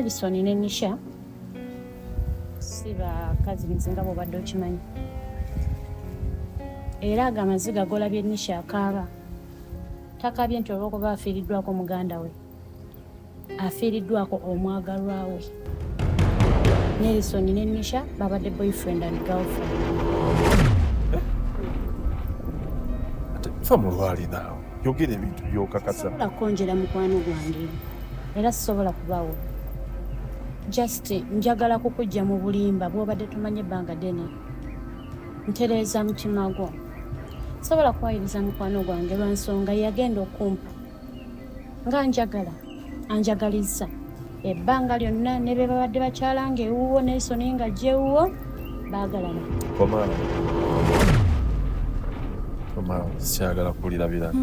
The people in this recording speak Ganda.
Nelson ne Nisha si bakazi nzinga bw'obadde okimanyi. Era agamaziga golabye Nisha akaaba. Takabye nti olw'okuba afiiriddwako muganda we. Afiiriddwako omwagalwa we. Nelson ne Nisha babadde boyfriend and girlfriend. Fa mulwali naawe yogera ebintu by'okakasa. Sobola kwonjera mukwano gwange era sisobola kubaawo. Just njagala kukujja mu bulimba bw'obadde tumanye ebbanga ddene. Ntereeza mutima gwo. Sobola kwayiriza mukwano gwange lwa nsonga yagenda okumpa. Nga njagala, anjagalizza. Ebbanga lyonna ne be babadde bakyalanga ewuwo Nelson nga gyewuwo baagalana. Koma sikyagala kulirabira.